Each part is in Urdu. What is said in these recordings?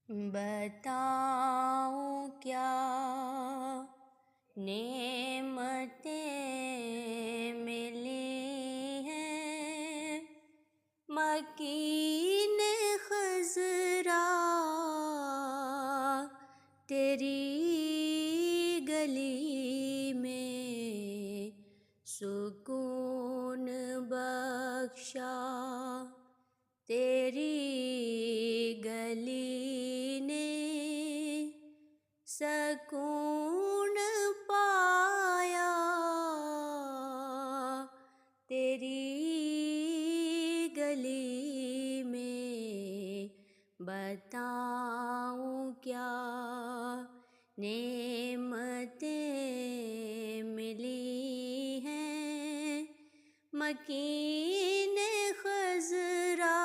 بتاؤں کیا نعمتیں ملی ہیں، مکین خضرا تیری گلی میں سکون بخشا، تیری گلی نے سکون پایا، تیری گلی میں بتاؤں کیا نعمتیں ملی ہیں، مکین خضرا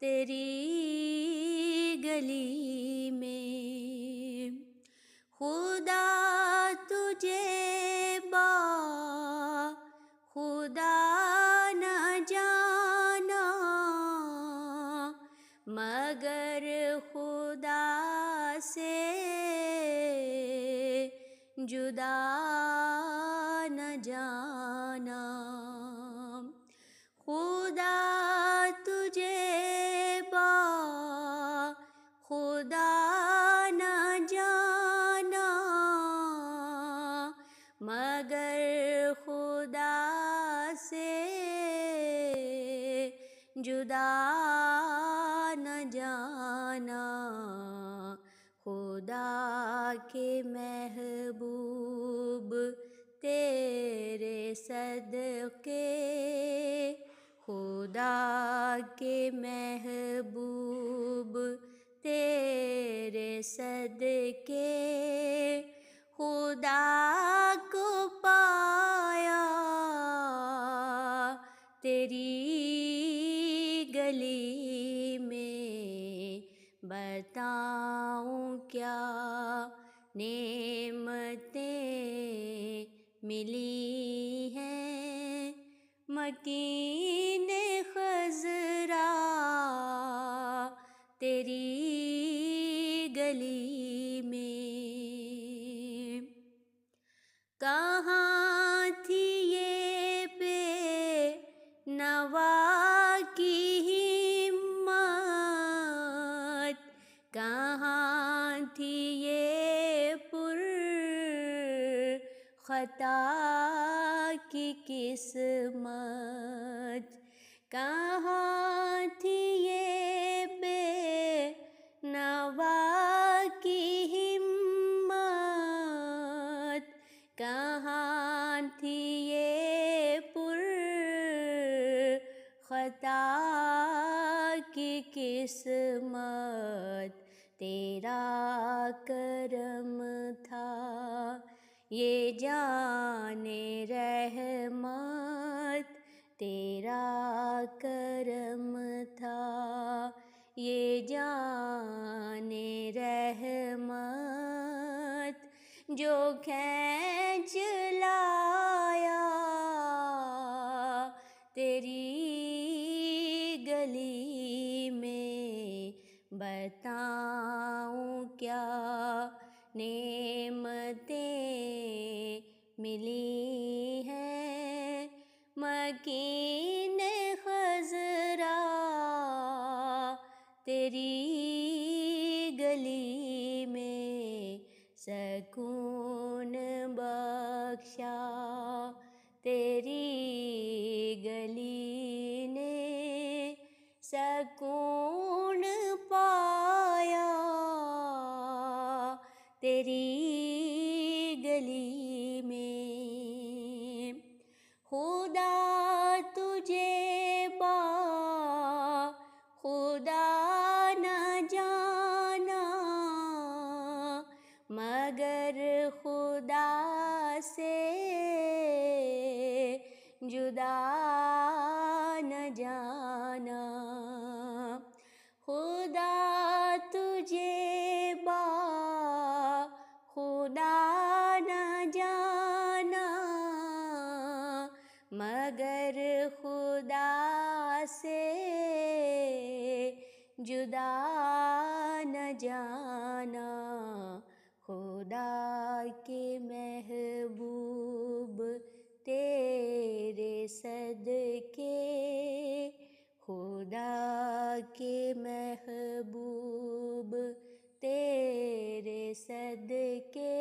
تیری گلی میں۔ خدا تجھے با خدا نہ جانا، مگر خدا سے جدا نہ جانا۔ خدا تجھے با خدا نہ جانا، مگر خدا سے جدا نہ جانا۔ خدا کے محبوب تیرے صدقے، خدا کے محبوب تیرے صدقے، خدا کو پایا، تیری گلی میں بتاؤں کیا نعمتیں ملی ہیں، مکین خضرا تیری گلی میں۔ کہاں تھی یہ بے نوا کی ہمت، کہاں تھی یہ پر خطا کی قسمت، کہاں تھی یہ بے نوا کی ہمت، کہاں تھی یہ پر خطا کی قسمت، تیرا کرم تھا یہ جان رحمت، تیرا کرم تھا یہ جان رحمت، جو کھینچ لایا تیری گلی میں۔ بتاؤں کیا نعمتیں ملی ہیں، مکین خضرا تیری گلی میں سکون بخشا، تیری گلی نے سکون پایا، تیری گلی میں۔ خدا تجھے با خدا نہ جانا، مگر خدا سے جدا نہ جانا۔ خدا تجھے با خدا نہ جانا، مگر خدا سے جدا نہ جانا خدا کے محبوب تیرے صدقے، خدا کے محبوب تیرے صدقے،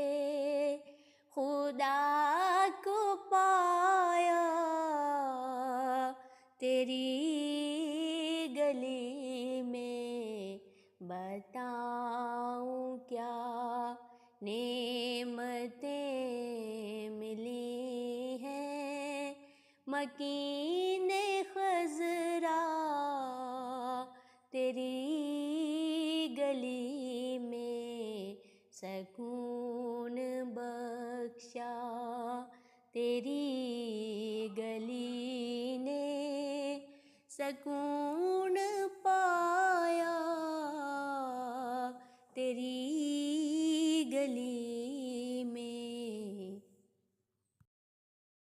خدا کو پایا تیری گلی میں، بتاؤں کیا نعمتیں ملی ہیں، مکین خضرا تیری گلی میں، سکون بخشا تیری گلی نے، سکون